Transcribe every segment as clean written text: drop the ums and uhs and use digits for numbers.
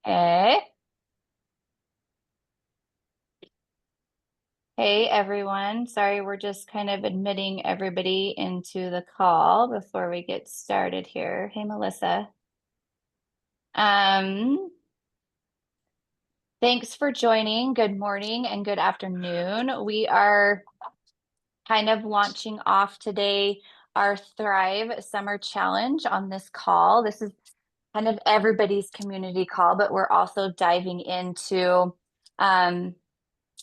Hey, hey everyone. Sorry, we're just kind of admitting everybody into the call before we get started here. Hey, Melissa. Um, Thanks for joining. Good morning and good afternoon. We are kind of launching off today our Thrive Summer Challenge on this call. This is kind of everybody's community call, but we're also diving into um,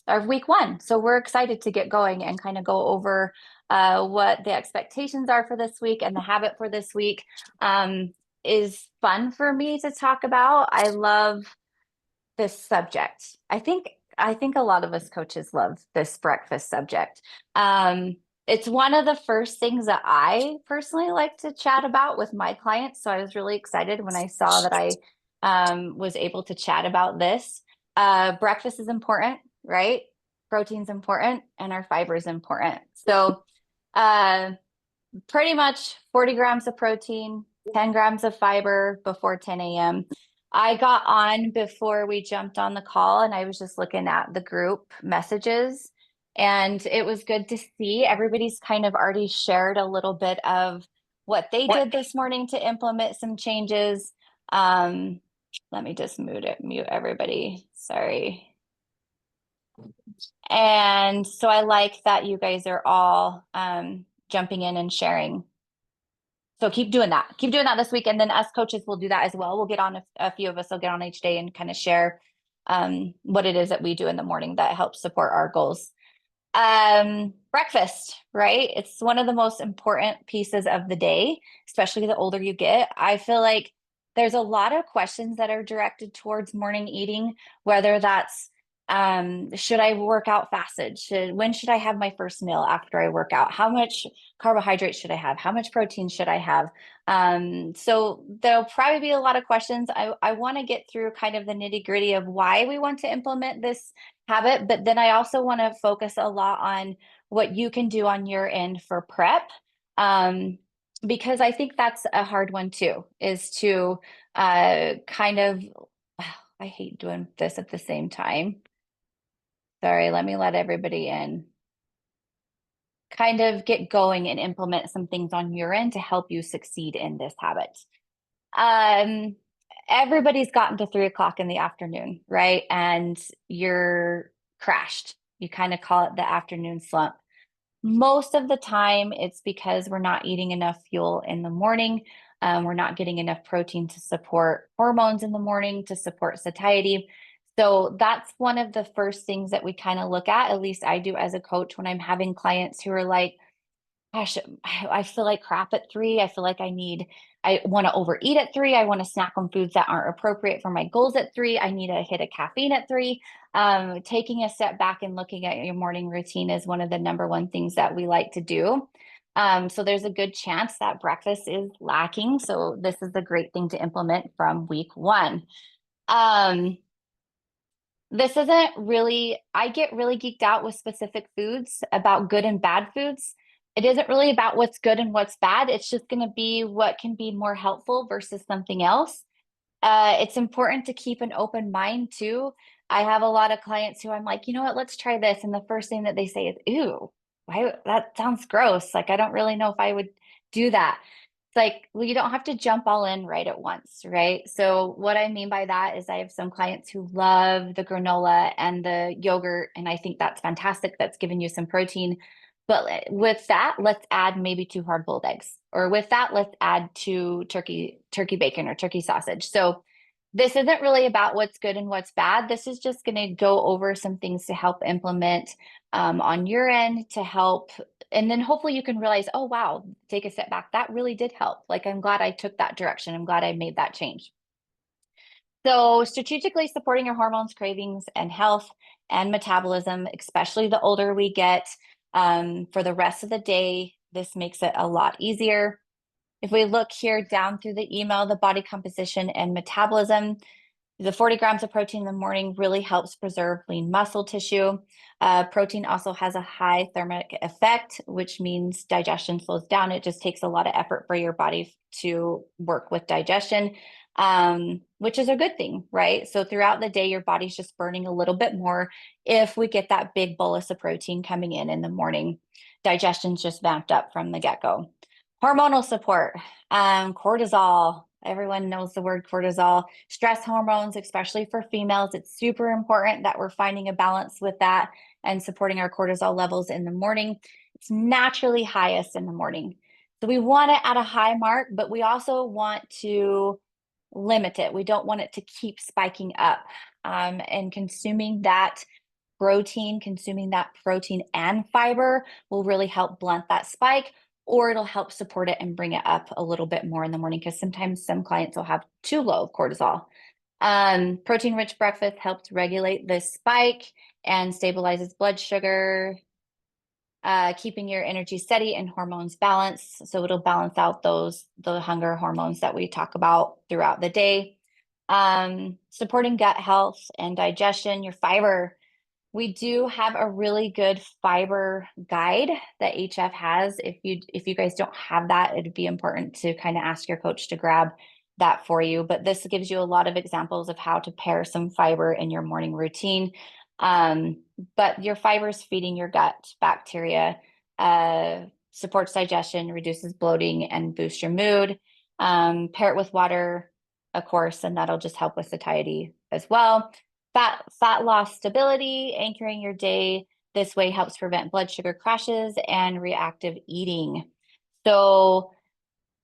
our week one. So we're excited to get going and kind of go over what the expectations are for this week and the habit for this week. Is fun for me to talk about. I love this subject. I think a lot of us coaches love this breakfast subject. Um, it's one of the first things that I personally like to chat about with my clients. So I was really excited when I saw that I was able to chat about this. Breakfast is important, right? Protein's important, and our fiber is important. So uh, pretty much 40 grams of protein, 10 grams of fiber before 10 a.m. I got on before we jumped on the call and I was just looking at the group messages, and it was good to see everybody's kind of already shared a little bit of what they did this morning to implement some changes. Um, Let me just mute everybody. Sorry. And so I like that you guys are all jumping in and sharing. So keep doing that. Keep doing that this week. And then us coaches will do that as well. We'll get on a few of us will get on each day and kind of share what it is that we do in the morning that helps support our goals. Breakfast, right? It's one of the most important pieces of the day, especially the older you get. I feel like there's a lot of questions that are directed towards morning eating, whether that's should I work out fasted? When should I have my first meal after I work out? How much carbohydrates should I have? How much protein should I have? So there'll probably be a lot of questions. I want to get through kind of the nitty gritty of why we want to implement this habit, but then I also want to focus a lot on what you can do on your end for prep. Um, because I think that's a hard one too, is to kind of, I hate doing this at the same time. Sorry, let me let everybody in. Kind of get going and implement some things on your end to help you succeed in this habit. Um, Everybody's gotten to 3 o'clock in the afternoon, right? And you're crashed. You kind of call it the afternoon slump. Most of the time, it's because we're not eating enough fuel in the morning. We're not getting enough protein to support hormones in the morning, to support satiety. So that's one of the first things that we kind of look at least I do as a coach when I'm having clients who are like, gosh, I feel like crap at 3. I feel like I want to overeat at 3. I want to snack on foods that aren't appropriate for my goals at 3. I need a hit of caffeine at 3. Taking a step back and looking at your morning routine is one of the number one things that we like to do. So there's a good chance that breakfast is lacking. So this is a great thing to implement from week one. Um, this isn't really, I get really geeked out with specific foods about good and bad foods. It isn't really about what's good and what's bad. It's just going to be what can be more helpful versus something else. It's important to keep an open mind too. I have a lot of clients who I'm like, you know what, let's try this. And the first thing that they say is, ew, why that sounds gross. Like, I don't really know if I would do that. It's like, well, you don't have to jump all in right at once, right? So what I mean by that is I have some clients who love the granola and the yogurt, and I think that's fantastic. That's giving you some protein. But with that, let's add maybe 2 hard-boiled eggs. Or with that, let's add 2 turkey bacon or turkey sausage. So this isn't really about what's good and what's bad. This is just going to go over some things to help implement on your end to help. And then hopefully you can realize, oh, wow, take a step back. That really did help. Like, I'm glad I took that direction. I'm glad I made that change. So strategically supporting your hormones, cravings, and health and metabolism, especially the older we get, for the rest of the day, this makes it a lot easier. If we look here down through the email, the body composition and metabolism, the 40 grams of protein in the morning really helps preserve lean muscle tissue. Protein also has a high thermic effect, which means digestion slows down. It just takes a lot of effort for your body to work with digestion. which is a good thing, right? So throughout the day, your body's just burning a little bit more if we get that big bolus of protein coming in the morning. Digestion's just vamped up from the get-go. Hormonal support, cortisol. Everyone knows the word cortisol. Stress hormones, especially for females, it's super important that we're finding a balance with that and supporting our cortisol levels in the morning. It's naturally highest in the morning. So we want it at a high mark, but we also want to limit it. We don't want it to keep spiking up. And consuming that protein and fiber will really help blunt that spike, or it'll help support it and bring it up a little bit more in the morning because sometimes some clients will have too low of cortisol. Protein-rich breakfast helps regulate this spike and stabilizes blood sugar, keeping your energy steady and hormones balanced. So it'll balance out the hunger hormones that we talk about throughout the day. Supporting gut health and digestion, your fiber. We do have a really good fiber guide that HF has. If you guys don't have that, it'd be important to kind of ask your coach to grab that for you. But this gives you a lot of examples of how to pair some fiber in your morning routine. But your fiber is feeding your gut bacteria, supports digestion, reduces bloating, and boosts your mood. Pair it with water, of course, and that'll just help with satiety as well. Fat loss stability, anchoring your day this way helps prevent blood sugar crashes and reactive eating. So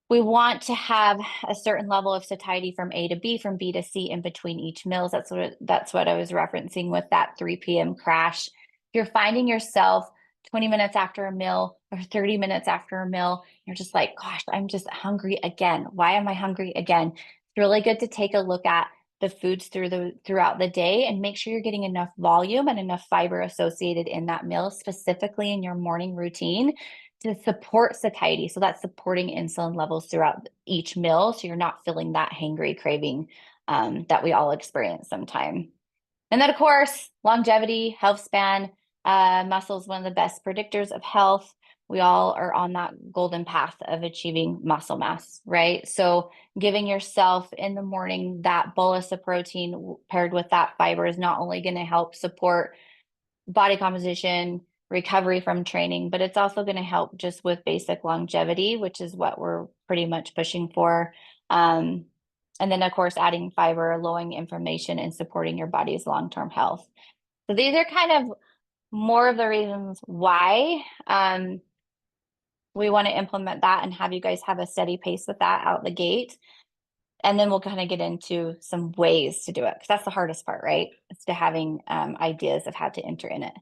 we want to have a certain level of satiety from A to B, from B to C in between each meals. That's what I was referencing with that 3 p.m. crash. If you're finding yourself 20 minutes after a meal or 30 minutes after a meal, you're just like, gosh, I'm just hungry again. Why am I hungry again? It's really good to take a look at the foods throughout the day and make sure you're getting enough volume and enough fiber associated in that meal, specifically in your morning routine, to support satiety. So that's supporting insulin levels throughout each meal. So you're not feeling that hangry craving that we all experience sometime. And then, of course, longevity, health span. Muscle is one of the best predictors of health. We all are on that golden path of achieving muscle mass, right? So giving yourself in the morning that bolus of protein paired with that fiber is not only going to help support body composition, recovery from training, but it's also going to help just with basic longevity, which is what we're pretty much pushing for. And then, of course, adding fiber, lowering inflammation, and supporting your body's long-term health. So these are kind of more of the reasons why we want to implement that and have you guys have a steady pace with that out the gate. And then we'll kind of get into some ways to do it because that's the hardest part, right? It's to having ideas of how to enter in it.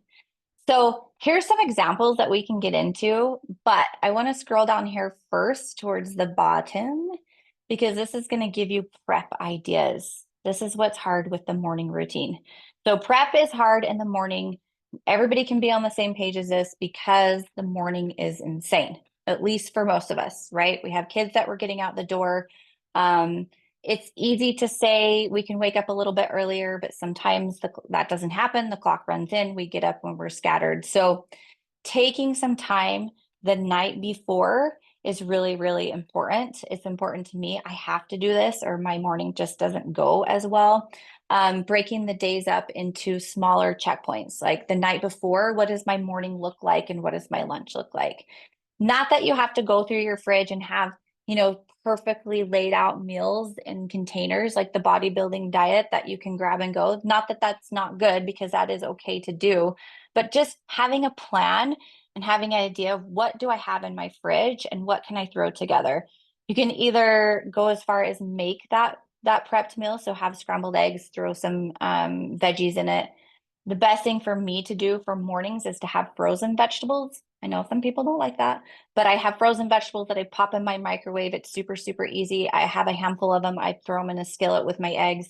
So here's some examples that we can get into, but I want to scroll down here first towards the bottom because this is going to give you prep ideas. This is what's hard with the morning routine. So prep is hard in the morning. Everybody can be on the same page as this because the morning is insane, at least for most of us, right? We have kids that we're getting out the door. It's easy to say we can wake up a little bit earlier, but sometimes that doesn't happen. The clock runs in, we get up when we're scattered. So taking some time the night before is really, really important. It's important to me. I have to do this or my morning just doesn't go as well. Breaking the days up into smaller checkpoints, like the night before, what does my morning look like and what does my lunch look like? Not that you have to go through your fridge and have, perfectly laid out meals in containers like the bodybuilding diet that you can grab and go. Not that that's not good because that is okay to do, but just having a plan and having an idea of what do I have in my fridge and what can I throw together. You can either go as far as make that prepped meal, so have scrambled eggs, throw some veggies in it. The best thing for me to do for mornings is to have frozen vegetables. I know some people don't like that, but I have frozen vegetables that I pop in my microwave. It's super, super easy. I have a handful of them. I throw them in a skillet with my eggs,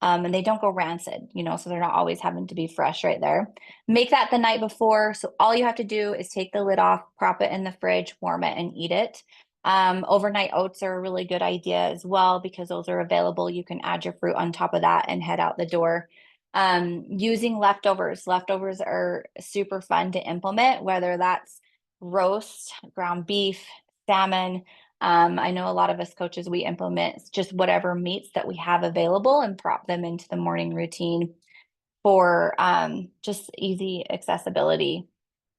and they don't go rancid, so they're not always having to be fresh right there. Make that the night before. So all you have to do is take the lid off, prop it in the fridge, warm it, and eat it. Overnight oats are a really good idea as well because those are available. You can add your fruit on top of that and head out the door. Using leftovers. Leftovers are super fun to implement, whether that's roast, ground beef, salmon. I know a lot of us coaches, we implement just whatever meats that we have available and prop them into the morning routine for just easy accessibility.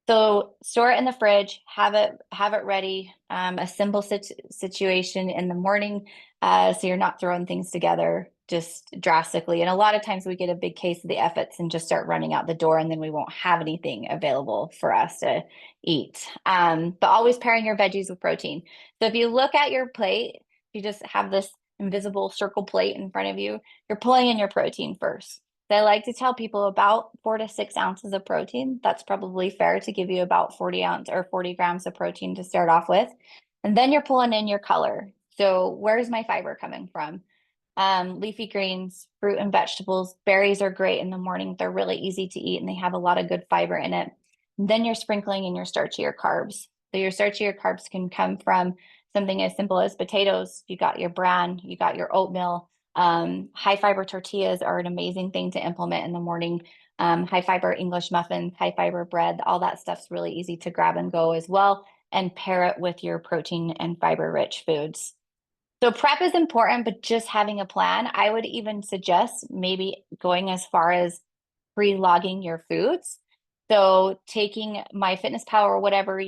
So store it in the fridge, have it ready. A simple situation in the morning, so you're not throwing things together just drastically. And a lot of times we get a big case of the efforts and just start running out the door, and then we won't have anything available for us to eat. But always pairing your veggies with protein. So if you look at your plate, you just have this invisible circle plate in front of you. You're pulling in your protein first. I like to tell people about 4 to 6 ounces of protein. That's probably fair to give you about 40 grams of protein to start off with. And then you're pulling in your color. So where's my fiber coming from? Leafy greens, fruit and vegetables. Berries are great in the morning. They're really easy to eat and they have a lot of good fiber in it. And then you're sprinkling in your starchier carbs. So your starchier carbs can come from something as simple as potatoes. You got your bran, you got your oatmeal. High fiber tortillas are an amazing thing to implement in the morning. High fiber English muffins, high fiber bread, all that stuff's really easy to grab and go as well, and pair it with your protein and fiber rich foods. So prep is important, but just having a plan. I would even suggest maybe going as far as pre-logging your foods. So taking MyFitnessPal or whatever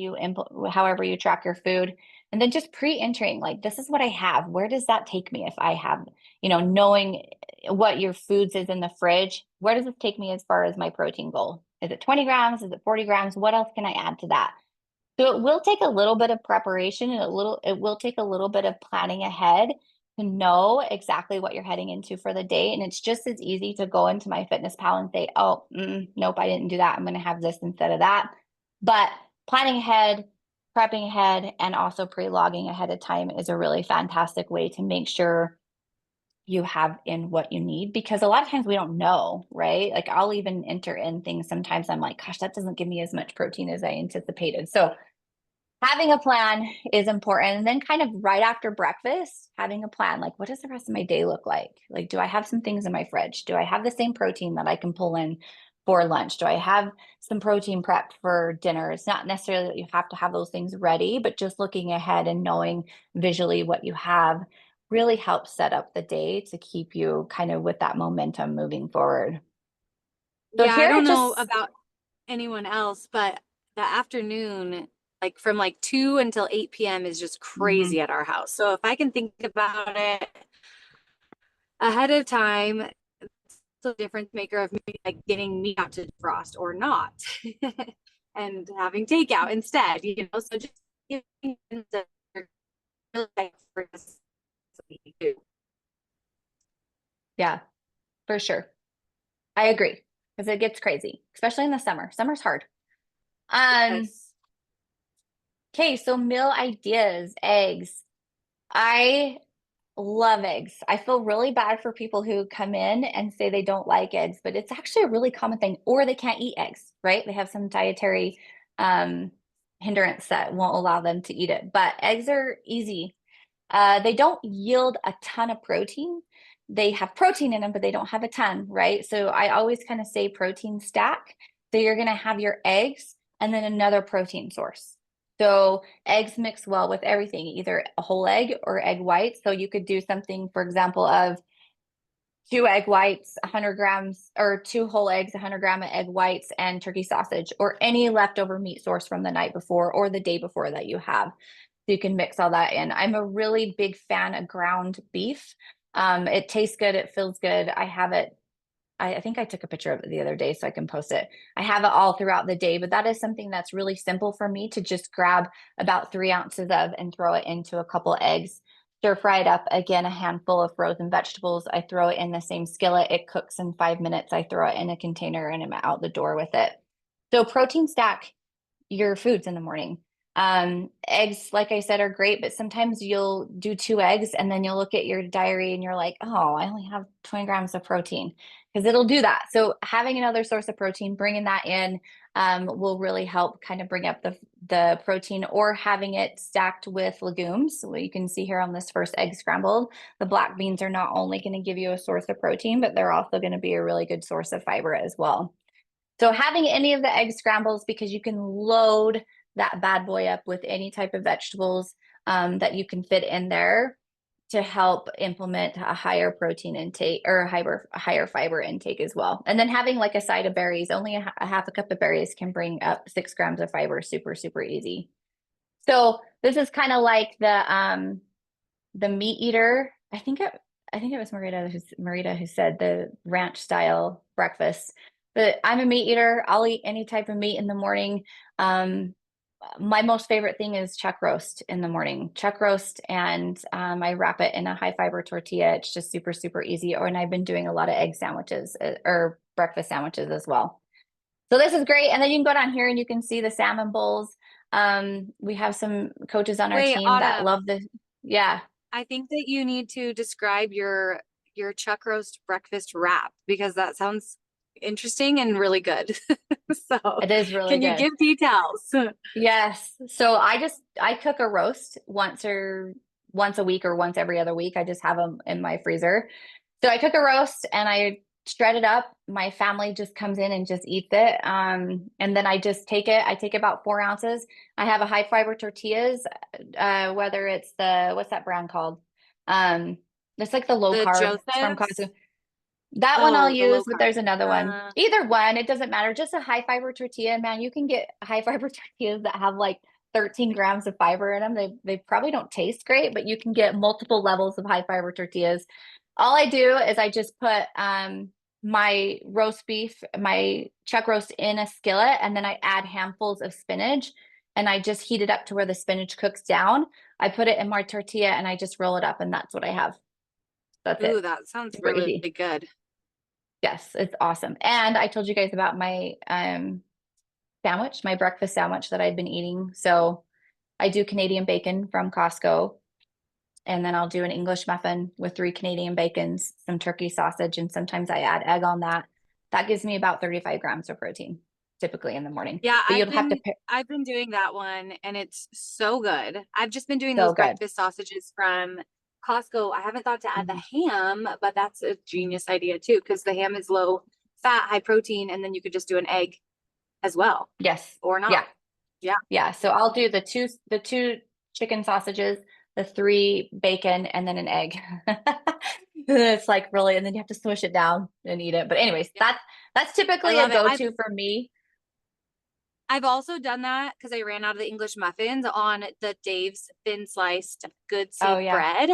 however you track your food, and then just pre-entering, like, this is what I have. Where does that take me if I have, knowing what your foods is in the fridge, where does this take me as far as my protein goal? Is it 20 grams? Is it 40 grams? What else can I add to that? So it will take a little bit of preparation and it will take a little bit of planning ahead to know exactly what you're heading into for the day. And it's just as easy to go into MyFitnessPal and say, oh, nope, I didn't do that. I'm going to have this instead of that. But planning ahead, prepping ahead, and also pre-logging ahead of time is a really fantastic way to make sure you have in what you need, because a lot of times we don't know, right? Like I'll even enter in things sometimes I'm like, gosh, that doesn't give me as much protein as I anticipated. So having a plan is important. And then kind of right after breakfast, having a plan, like, what does the rest of my day look like? Like, do I have some things in my fridge? Do I have the same protein that I can pull in for lunch? Do I have some protein prepped for dinner? It's not necessarily that you have to have those things ready, but just looking ahead and knowing visually what you have really helps set up the day to keep you kind of with that momentum moving forward. So Yeah, I here don't it know just, about anyone else, but the afternoon, like from like 2 until 8 p.m. is just mhm. crazy at our house. So if I can think about it ahead of time, it's a difference maker of maybe like getting meat out to defrost or not and having takeout instead, so just giving the like for us to do. Yeah, for sure. I agree because it gets crazy, especially in the summer. Summer's hard. Um, Yes. okay, so meal ideas, eggs. I love eggs. I feel really bad for people who come in and say they don't like eggs, but it's actually a really common thing, or they can't eat eggs, right? They have some dietary um hindrance that won't allow them to eat it. But eggs are easy. They don't yield a ton of protein. They have protein in them, but they don't have a ton, right? So I always kind of say protein stack. So you're going to have your eggs and then another protein source. So eggs mix well with everything, either a whole egg or egg white. So you could do something, for example, of 2 egg whites, 100 grams, or 2 whole eggs, 100 grams of egg whites, and turkey sausage, or any leftover meat source from the night before or the day before that you have. So you can mix all that in. I'm a really big fan of ground beef. It tastes good. It feels good. I have it. I think I took a picture of it the other day so I can post it. I have it all throughout the day, but that is something that's really simple for me to just grab about 3 ounces of and throw it into a couple eggs, stir fry it up. Again, a handful of frozen vegetables. I throw it in the same skillet. It cooks in 5 minutes. I throw it in a container and I'm out the door with it. So protein stack your foods in the morning. Eggs, like I said, are great, but sometimes you'll do 2 eggs and then you'll look at your diary and you're like, oh, I only have 20 grams of protein, because it'll do that. So having another source of protein, bringing that in, will really help kind of bring up the protein, or having it stacked with legumes. So you can see here on this first egg scrambled, the black beans are not only going to give you a source of protein, but they're also going to be a really good source of fiber as well. So having any of the egg scrambles, because you can load that bad boy up with any type of vegetables. that you can fit in there to help implement a higher protein intake or a higher fiber intake as well. And then having like a side of berries, only a half a cup of berries can bring up 6 grams of fiber, super, super easy. So this is kind of like the meat eater. I think it was Marita who said the ranch style breakfast. But I'm a meat eater. I'll eat any type of meat in the morning. Um, my most favorite thing is chuck roast in the morning. Chuck roast, and I wrap it in a high fiber tortilla. It's just super, super easy. And I've been doing a lot of egg sandwiches or breakfast sandwiches as well. So this is great. And then you can go down here and you can see the salmon bowls. We have some coaches on our Wait, team that Autumn, love the, yeah, I think that you need to describe your chuck roast breakfast wrap because that sounds interesting and really good. So, it is really can you good. give details? Yes. So I cook a roast once a week or once every other week. I just have them in my freezer. So I cook a roast and I shred it up. My family just comes in and just eats it. And then I just take it. I take about 4 ounces. I have a high fiber tortillas, whether it's what's that brand called? Um, it's like the low The carb from Joseph's? Costco. That one I'll Oh, the use, low but carb. there's another one. Either one, it doesn't matter. Just a high fiber tortilla, man. You can get high fiber tortillas that have like 13 grams of fiber in them. They probably don't taste great, but you can get multiple levels of high fiber tortillas. All I do is I just put my roast beef, my chuck roast in a skillet, and then I add handfuls of spinach and I just heat it up to where the spinach cooks down. I put it in my tortilla and I just roll it up, and that's what I have. That's it. Ooh, that sounds Super really easy. good. Yes, it's awesome. And I told you guys about my sandwich, my breakfast sandwich that I've been eating. So I do Canadian bacon from Costco, and then I'll do an English muffin with 3 Canadian bacons, some turkey sausage, and sometimes I add egg on that. That gives me about 35 grams of protein, typically in the morning. Yeah, But you'll have to pick I've been doing that one and it's so good. I've just been doing so those good. breakfast sausages from Costco. I haven't thought to add the Mhm. ham, but that's a genius idea too, because the ham is low fat, high protein, and then you could just do an egg as well Yes. or not. Yeah. Yeah. Yeah. So I'll do the two chicken sausages, the 3 bacon, and then an egg. It's like really, and then you have to smush it down and eat it. But anyways, Yeah. that's I typically a love it. go-to for me. I've also done that because I ran out of the English muffins on the Dave's thin sliced good Oh seed yeah. bread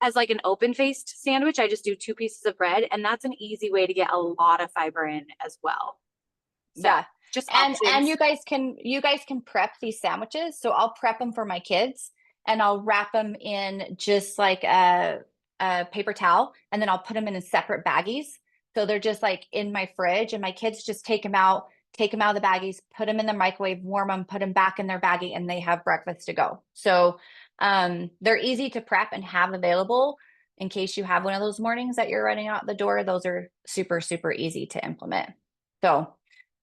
as like an open faced sandwich. I just do 2 pieces of bread, and that's an easy way to get a lot of fiber in as well. So Yeah. just And options. you guys can prep these sandwiches. So I'll prep them for my kids and I'll wrap them in just like a paper towel, and then I'll put them in separate baggies. So they're just like in my fridge, and my kids just take them out of the baggies, put them in the microwave, warm them, put them back in their baggie, and they have breakfast to go. So they're easy to prep and have available in case you have one of those mornings that you're running out the door. Those are super, super easy to implement. So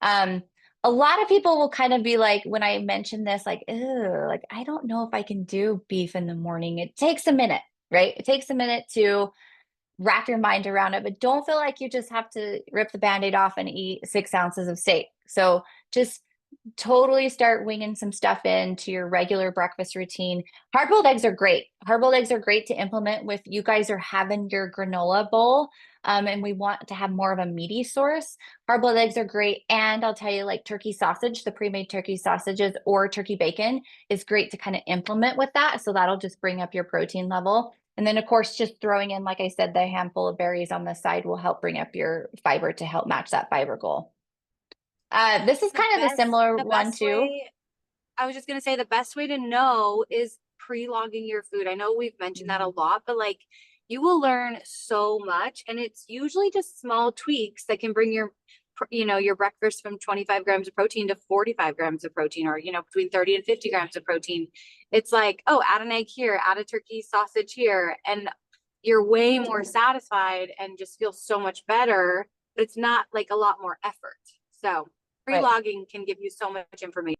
um, a lot of people will kind of be like, when I mention this, like, ew, like, I don't know if I can do beef in the morning. It takes a minute, right? It takes a minute to wrap your mind around it, but don't feel like you just have to rip the band-aid off and eat 6 ounces of steak. So just totally start winging some stuff into your regular breakfast routine. Hard-boiled eggs are great. Hard-boiled eggs are great to implement with you guys are having your granola bowl. And we want to have more of a meaty source. Hard-boiled eggs are great. And I'll tell you, like turkey sausage, the pre-made turkey sausages or turkey bacon is great to kind of implement with that. So that'll just bring up your protein level. And then, of course, just throwing in, like I said, the handful of berries on the side will help bring up your fiber to help match that fiber goal. This is The kind of a best similar the one best too. way I was just gonna say the best way to know is pre-logging your food. I know we've mentioned that a Mhm. lot, but like you will learn so much, and it's usually just small tweaks that can bring your breakfast from 25 grams of protein to 45 grams of protein, or between 30 and 50 grams of protein. It's like, oh, add an egg here, add a turkey sausage here, and you're way more satisfied and just feel so much better, but it's not like a lot more effort. So Right. pre-logging can give you so much information.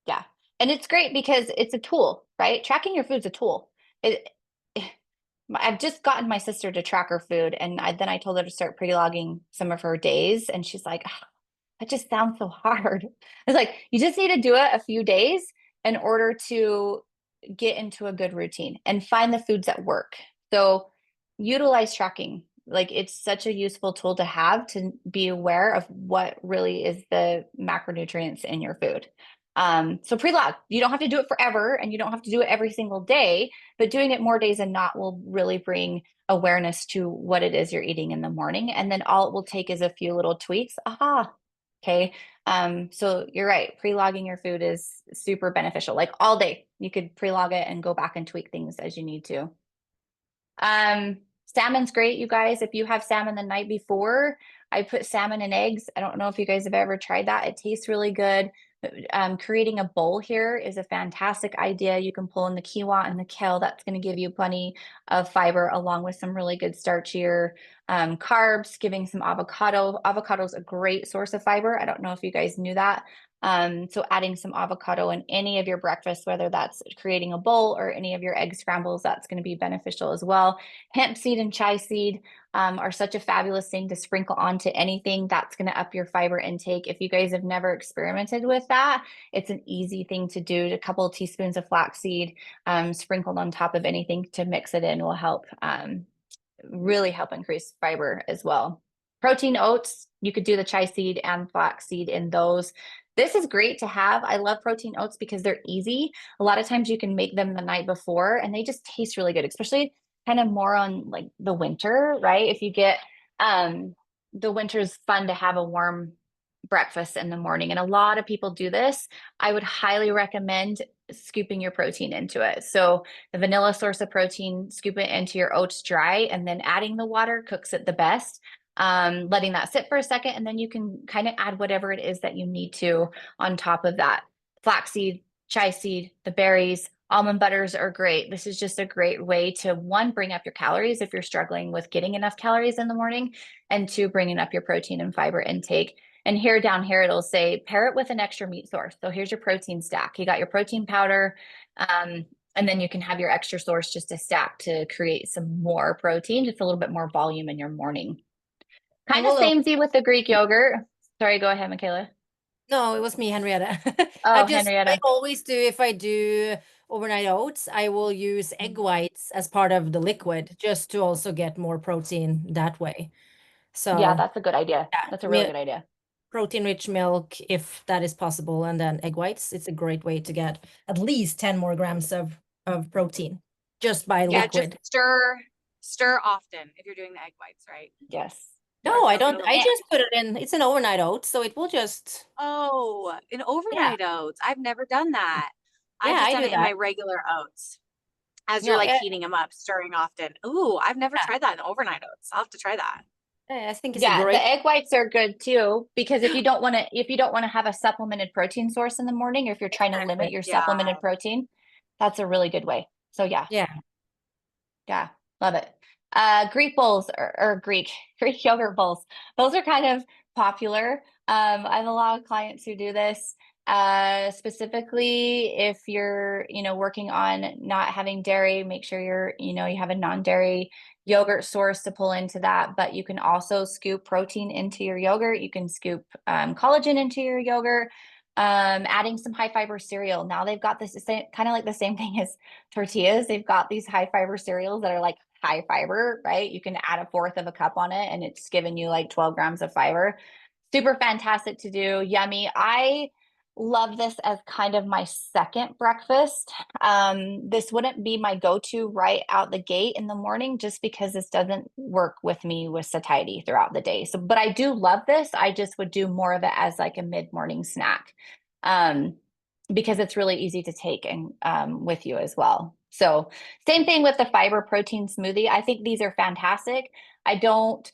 Yeah. And it's great because it's a tool, right? Tracking your food's a tool. It, I've just gotten my sister to track her food, and then I told her to start pre-logging some of her days, and she's like, "Ah, that just sounds so hard." It's like you just need to do it a few days in order to get into a good routine and find the foods that work. So utilize tracking. Like it's such a useful tool to have to be aware of what really is the macronutrients in your food. So pre-log, you don't have to do it forever and you don't have to do it every single day, but doing it more days than not will really bring awareness to what it is you're eating in the morning. And then all it will take is a few little tweaks. Aha. Okay. So you're right. Pre-logging your food is super beneficial. Like all day, you could pre-log it and go back and tweak things as you need to. Salmon's great, you guys. If you have salmon the night before, I put salmon in eggs. I don't know if you guys have ever tried that. It tastes really good. Creating a bowl here is a fantastic idea. You can pull in the quinoa and the kale. That's going to give you plenty of fiber along with some really good starchier carbs, giving some avocado. Avocado is a great source of fiber. I don't know if you guys knew that. So adding some avocado in any of your breakfasts, whether that's creating a bowl or any of your egg scrambles, that's going to be beneficial as well. Hemp seed and chai seed are such a fabulous thing to sprinkle onto anything. That's going to up your fiber intake. If you guys have never experimented with that, it's an easy thing to do. A couple of teaspoons of flaxseed sprinkled on top of anything to mix it in will help really help increase fiber as well. Protein oats, you could do the chai seed and flax seed in those. This is great to have. I love protein oats because they're easy. A lot of times you can make them the night before and they just taste really good, especially kind of more on like the winter, right? If you get the winter's fun to have a warm breakfast in the morning. And a lot of people do this. I would highly recommend scooping your protein into it. So the vanilla source of protein, scoop it into your oats dry, and then adding the water cooks it the best. Letting that sit for a second, and then you can kind of add whatever it is that you need to on top of that. Flaxseed, chai seed, the berries, almond butters are great. This is just a great way to one, bring up your calories if you're struggling with getting enough calories in the morning, and two, bringing up your protein and fiber intake. And here down here, it'll say pair it with an extra meat source. So here's your protein stack. You got your protein powder, and then you can have your extra source just a stack to create some more protein, just a little bit more volume in your morning. I Kind of will. samey with the Greek yogurt. Sorry, go ahead, Michaela. No, it was me, Henrietta. Oh, I Henrietta. always do, if I do overnight oats, I will use egg whites as part of the liquid just to also get more protein that way. Yeah, So that's a good idea. That's a really yeah, good idea. protein-rich milk, if that is possible, and then egg whites. It's a great way to get at least 10 more grams of protein just by Yeah. Yeah, just liquid. stir often if you're doing the egg whites, right? Yes. No, I So don't. it'll I And, just put it in. It's an overnight oat, so it will just, Oh, an yeah, overnight oats. I've never done that. I've yeah, just I done do it in my that. regular oats as you're No, like heating them up, stirring often. Ooh, I've never yeah, tried that in overnight oats. I'll have to try that. I think it's a yeah, the great. egg whites are good too, because if you don't want to have a supplemented protein source in the morning, or if you're trying to limit Exactly. your Yeah. supplemented protein, that's a really good way. So yeah, Yeah. yeah, love it. Greek bowls or Greek Greek yogurt bowls. Those are kind of popular. I have a lot of clients who do this. Specifically, if you're, working on not having dairy, make sure you have a non-dairy yogurt source to pull into that. But you can also scoop protein into your yogurt. You can scoop collagen into your yogurt. Adding some high fiber cereal. Now they've got this same kind of like the same thing as tortillas. They've got these high fiber cereals that are like high fiber, right? You can add a fourth of a cup on it and it's giving you like 12 grams of fiber. Super fantastic to do. Yummy. I love this as kind of my second breakfast. This wouldn't be my go-to right out the gate in the morning just because this doesn't work with me with satiety throughout the day. So, but I do love this. I just would do more of it as like a mid-morning snack. Um, because it's really easy to take and with you as well. So same thing with the fiber protein smoothie. I think these are fantastic. I don't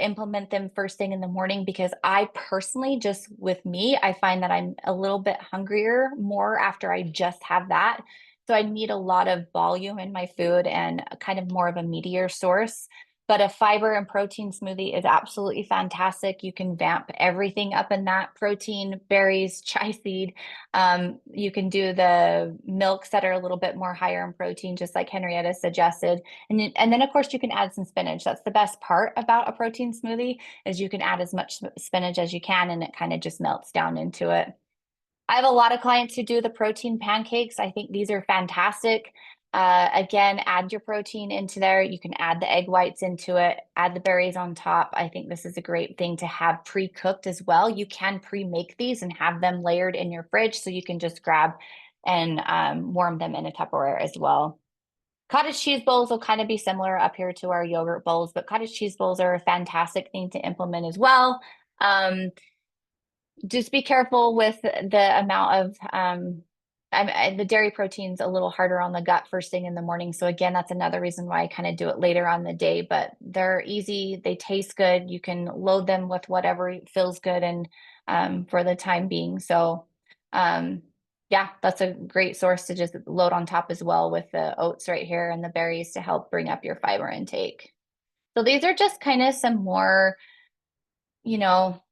implement them first thing in the morning because I personally, just with me, I find that I'm a little bit hungrier more after I just have that. So I need a lot of volume in my food and kind of more of a meatier source. But a fiber and protein smoothie is absolutely fantastic. You can vamp everything up in that protein, berries, chai seed. You can do the milks that are a little bit more higher in protein, just like Henrietta suggested. And then of course you can add some spinach. That's the best part about a protein smoothie is you can add as much spinach as you can and it kind of just melts down into it. I have a lot of clients who do the protein pancakes. I think these are fantastic. Again, add your protein into there. You can add the egg whites into it, add the berries on top. I think this is a great thing to have pre-cooked as well. You can pre-make these and have them layered in your fridge so you can just grab and warm them in a Tupperware as well. Cottage cheese bowls will kind of be similar up here to our yogurt bowls, but cottage cheese bowls are a fantastic thing to implement as well. Just be careful with the amount of the dairy protein's a little harder on the gut first thing in the morning. So again, that's another reason why I kind of do it later on the day, but they're easy, they taste good. You can load them with whatever feels good and for the time being. So yeah, that's a great source to just load on top as well with the oats right here and the berries to help bring up your fiber intake. So these are just kind of some more, you know,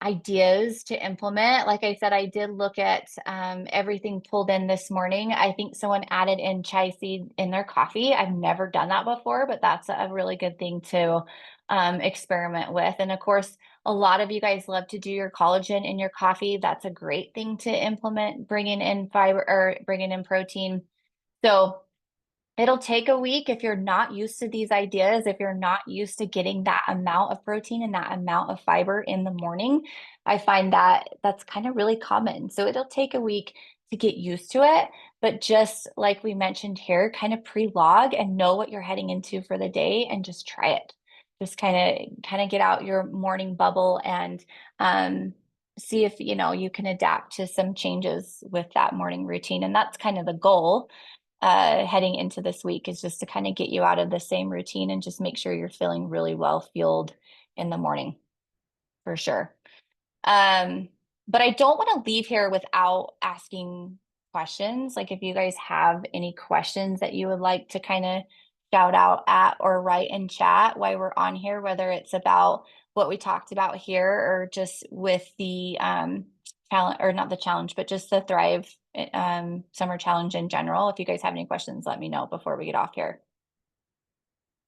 ideas to implement. Like I said, I did look at everything pulled in this morning. I think someone added in chai seed in their coffee. I've never done that before, but that's a really good thing to experiment with. And of course, a lot of you guys love to do your collagen in your coffee. That's a great thing to implement, bringing in fiber or bringing in protein. So it'll take a week if you're not used to these ideas, if you're not used to getting that amount of protein and that amount of fiber in the morning. I find that that's kind of really common. So it'll take a week to get used to it, but just like we mentioned here, kind of pre-log and know what you're heading into for the day and just try it. Just kind of get out your morning bubble and see if you can adapt to some changes with that morning routine. And that's kind of the goal heading into this week, is just to kind of get you out of the same routine and just make sure you're feeling really well fueled in the morning for sure. But I don't want to leave here without asking questions. Like if you guys have any questions that you would like to kind of shout out at or write in chat while we're on here, whether it's about what we talked about here or just with the challenge, or not the challenge, but just the Thrive summer challenge in general. If you guys have any questions, let me know before we get off here.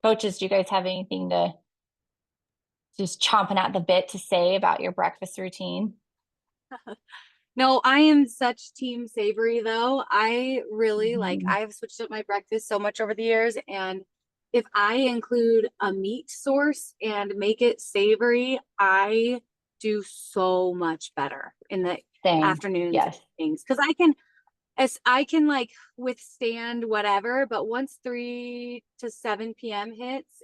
Coaches, do you guys have anything to just chomping at the bit to say about your breakfast routine? No, I am such team savory though. I really like, I've switched up my breakfast so much over the years, and if I include a meat source and make it savory, I do so much better in the Same. afternoons Yes. and things. Because I can like withstand whatever, but once 3 to 7 p.m. hits,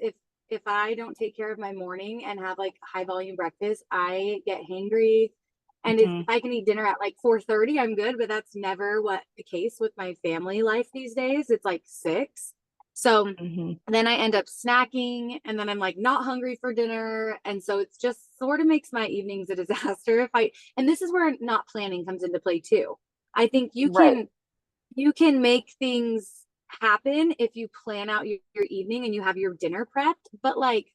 if I don't take care of my morning and have like high volume breakfast, I get hangry. And if I can eat dinner at like 4:30, I'm good, but that's never what the case with my family life these days. It's like 6. So then I end up snacking, and then I'm like not hungry for dinner. And so it's just sort of makes my evenings a disaster. And this is where not planning comes into play too. I think you can make things happen if you plan out your evening and you have your dinner prepped. But like,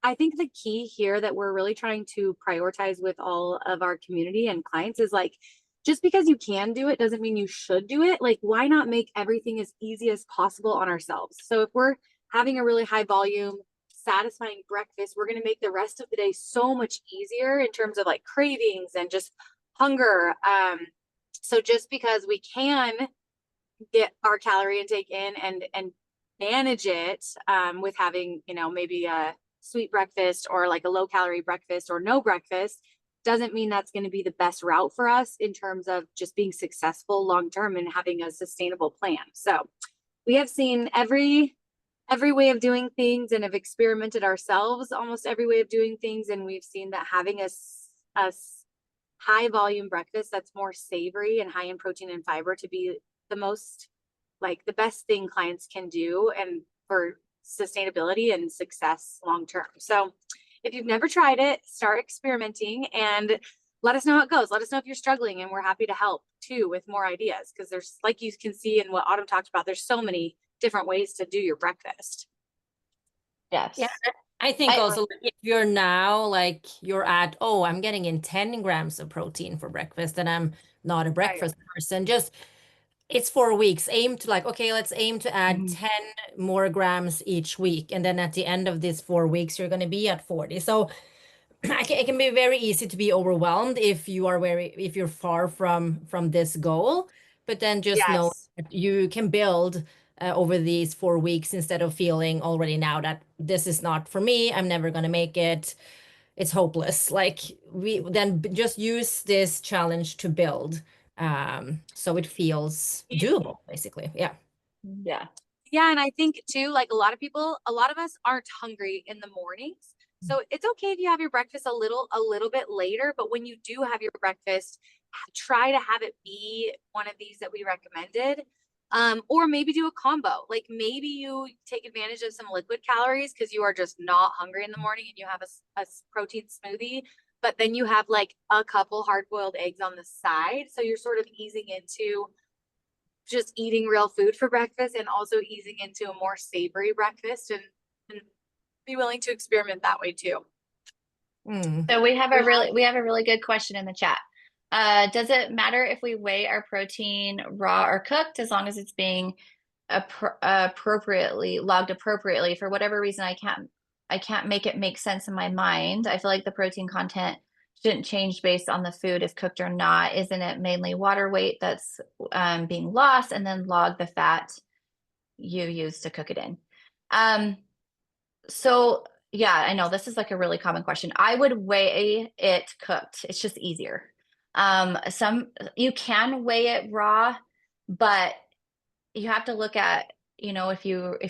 I think the key here that we're really trying to prioritize with all of our community and clients is like, just because you can do it doesn't mean you should do it. Like, why not make everything as easy as possible on ourselves? So if we're having a really high volume, satisfying breakfast, we're going to make the rest of the day so much easier in terms of like cravings and just hunger. So just because we can get our calorie intake in and manage it with having, maybe a sweet breakfast or like a low calorie breakfast or no breakfast, doesn't mean that's going to be the best route for us in terms of just being successful long term and having a sustainable plan. So we have seen every way of doing things and have experimented ourselves almost every way of doing things, and we've seen that having a high volume breakfast that's more savory and high in protein and fiber to be the best thing clients can do and for sustainability and success long term. So if you've never tried it, start experimenting and let us know how it goes. Let us know if you're struggling, and we're happy to help too with more ideas, because there's, like you can see in what Autumn talked about, there's so many different ways to do your breakfast. Yes. Yeah, I think also if you're now like you're at, oh, I'm getting in 10 grams of protein for breakfast and I'm not a breakfast person, just it's 4 weeks. Aim to like, okay, let's aim to add 10 more grams each week. And then at the end of these 4 weeks, you're going to be at 40. So it can be very easy to be overwhelmed if you're far from this goal, but then just know Yes. that you can build over these 4 weeks instead of feeling already now that this is not for me, I'm never gonna make it, it's hopeless. Like we then just use this challenge to build, so it feels doable, basically. Yeah. Yeah. Yeah, and I think too, like a lot of us aren't hungry in the mornings. So it's okay if you have your breakfast a little bit later, but when you do have your breakfast, try to have it be one of these that we recommended. Or maybe do a combo. Like maybe you take advantage of some liquid calories because you are just not hungry in the morning and you have a protein smoothie, but then you have like a couple hard-boiled eggs on the side. So you're sort of easing into just eating real food for breakfast and also easing into a more savory breakfast and be willing to experiment that way too. Mm. So we have We a have really good question in the chat. Does it matter if we weigh our protein raw or cooked as long as it's being appropriately logged appropriately? For whatever reason, I can't make it make sense in my mind. I feel like the protein content shouldn't change based on the food if cooked or not. Isn't it mainly water weight that's being lost, and then log the fat you use to cook it in? Um, so yeah, I know this is like a really common question. I would weigh it cooked. It's just easier. Some you can weigh it raw, but you have to look at, if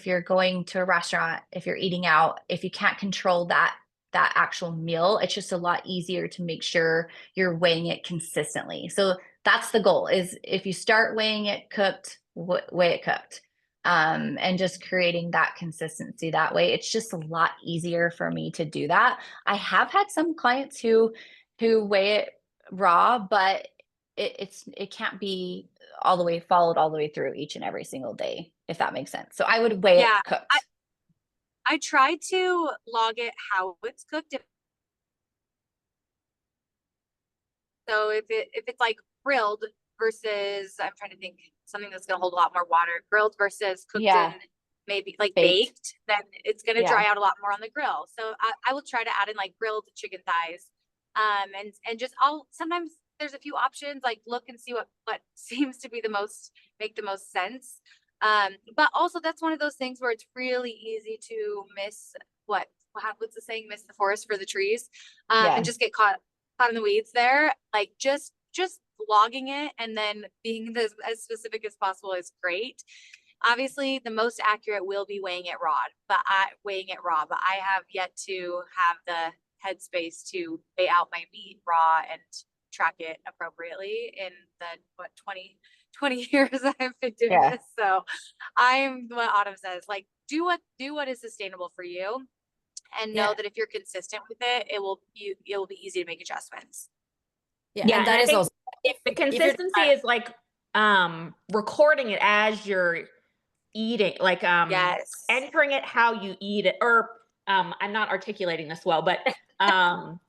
you're going to a restaurant, if you're eating out, if you can't control that actual meal, it's just a lot easier to make sure you're weighing it consistently. So that's the goal, is if you start weighing it cooked, weigh it cooked. And just creating that consistency that way. It's just a lot easier for me to do that. I have had some clients who weigh it raw, but it can't be all the way followed all the way through each and every single day, if that makes sense. So I would weigh it yeah, cooked. I try to log it how it's cooked. So if it's like grilled versus I'm trying to think something that's gonna hold a lot more water, grilled versus cooked in Yeah, maybe like baked. baked, then it's gonna Yeah. dry out a lot more on the grill. So I will try to add in like grilled chicken thighs. And just I'll sometimes there's a few options, like look and see what seems to be make the most sense. But also that's one of those things where it's really easy to miss what's the saying, miss the forest for the trees, and Yeah. just get caught in the weeds there. Like just logging it and then being as specific as possible is great. Obviously, the most accurate will be weighing it raw, but I have yet to have the headspace to weigh out my meat raw and track it appropriately in the 20 years I've been doing Yeah. this. So I'm what Autumn says, like do what is sustainable for you and know Yeah. that if you're consistent with it, it will be easy to make adjustments. Yeah. Yeah, And and that I is think also the if you're consistency is like recording it as you're eating, like Yes. entering it how you eat it, or I'm not articulating this well, but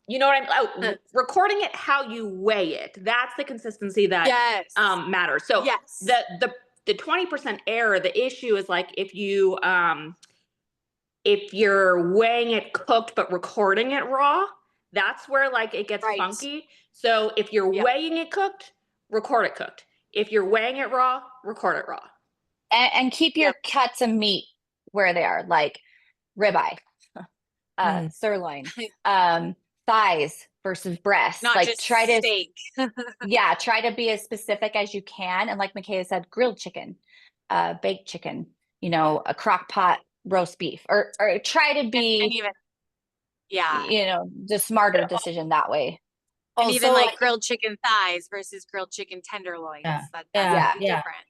you know what recording it how you weigh it. That's the consistency that Yes. matters. So Yes. the 20% error, the issue is like if you're weighing it cooked but recording it raw, that's where like it gets Right. funky. So if you're Yep. weighing it cooked, record it cooked. If you're weighing it raw, record it raw. And keep your Yep. cuts of meat where they are, like ribeye, Mm. sirloin, thighs versus breasts. Not Like just try to steak. try to be as specific as you can. And like Michaela said, grilled chicken, baked chicken, a crock pot roast beef, or try to And be, even yeah. the smarter decision that way. And even also like like grilled chicken thighs versus grilled chicken tenderloins. yeah, That's yeah, Yeah. really yeah. different.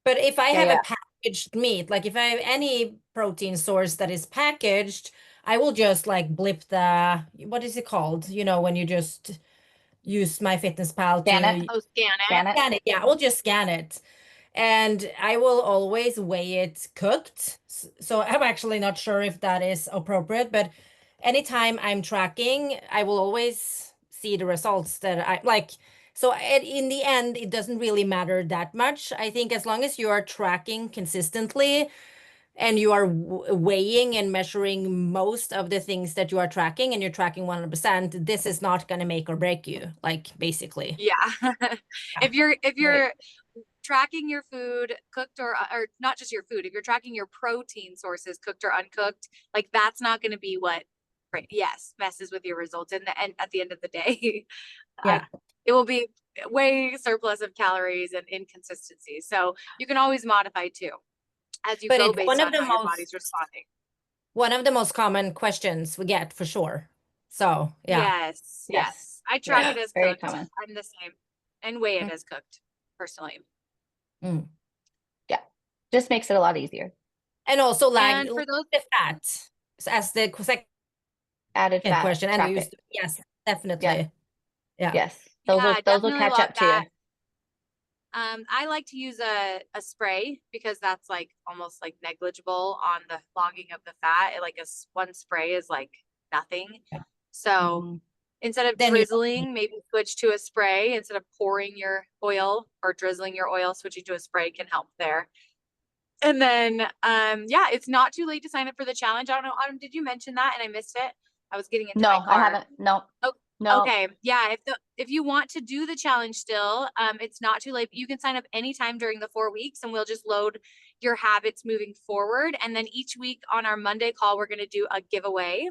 But if I Yeah. have a Yeah. packaged meat, like if I have any protein source that is packaged, I will just like blip what is it called? When you just use MyFitnessPal Scan it. to Oh, scan it. Scan it. scan it. Yeah, I will just scan it. And I will always weigh it cooked. So I'm actually not sure if that is appropriate, but anytime I'm tracking, I will always see the results that I like. So in the end, it doesn't really matter that much. I think as long as you are tracking consistently, and you are weighing and measuring most of the things that you are tracking, and you're tracking 100%, this is not going to make or break you, like, basically. Yeah. If you're tracking your food cooked or not just your food, if you're tracking your protein sources cooked or uncooked, like that's not going to be what, right, yes, messes with your results in the end at the end of the day. Yeah. It will be way surplus of calories and inconsistency. So you can always modify too as you But go it's based one on of the how your most body's responding. one of the most common questions we get, for sure. So yeah. Yes, Yes. yes. I track it as Very cooked. common. I'm the same, and weigh it as cooked personally. Mm. Yeah. Just makes it a lot easier. And also, like, And for those, the fat, so as the second Added fat, question, and track we it. used to, yes, definitely. Yeah. Yeah. Yes. yeah, Those will definitely catch log up to you. that. I like to use a spray because that's like almost like negligible on the logging of the fat. Like one spray is like nothing. Yeah. So Mhm. instead of Then you don't drizzling, maybe switch to a spray instead of pouring your oil or drizzling your oil. Switching to a spray can help there. And then, yeah, it's not too late to sign up for the challenge. I don't know, Autumn, did you mention that and I missed it? I was getting into my No, I car. haven't. No. Oh, No. okay. Yeah. If you want to do the challenge still, it's not too late. You can sign up anytime during the 4 weeks and we'll just load your habits moving forward. And then each week on our Monday call, we're going to do a giveaway.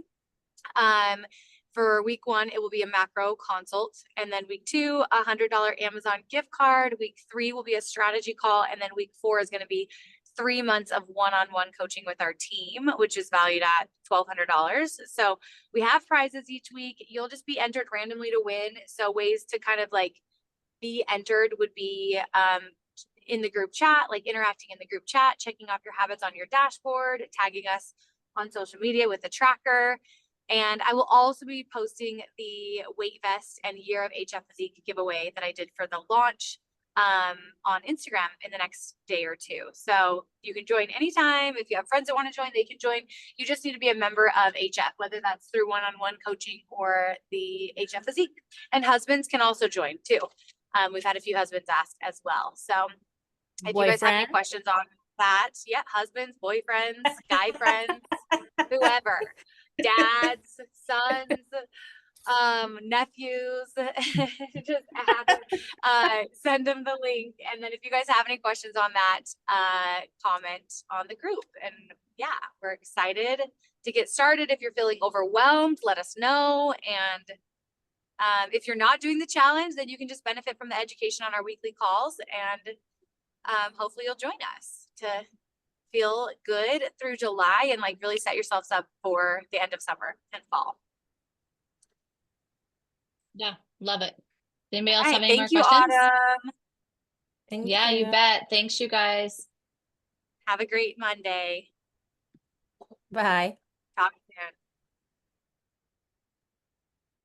For week 1, it will be a macro consult. And then week 2, $100 Amazon gift card. Week 3 will be a strategy call. And then week 4 is going to be 3 months of one-on-one coaching with our team, which is valued at $1,200. So we have prizes each week. You'll just be entered randomly to win. So ways to kind of like be entered would be in the group chat, like interacting in the group chat, checking off your habits on your dashboard, tagging us on social media with a tracker. And I will also be posting the weight vest and year of HF Physique giveaway that I did for the launch on Instagram in the next day or 2. So you can join anytime. If you have friends that want to join, they can join. You just need to be a member of HF, whether that's through one-on-one coaching or the HF Physique. And husbands can also join too. We've had a few husbands ask as well. So if you guys have any boyfriend. questions on that, yeah, husbands, boyfriends, guy friends, whoever, dads, sons, nephews, just send them the link. And then if you guys have any questions on that, comment on the group. And yeah, we're excited to get started. If you're feeling overwhelmed, let us know. And if you're not doing the challenge, then you can just benefit from the education on our weekly calls. And hopefully you'll join us to feel good through July and like really set yourselves up for the end of summer and fall. Yeah, love it. Anybody else All have right, any more thank you, questions? Autumn. Yeah, you bet. Thanks, you guys. Have a great Monday. Bye.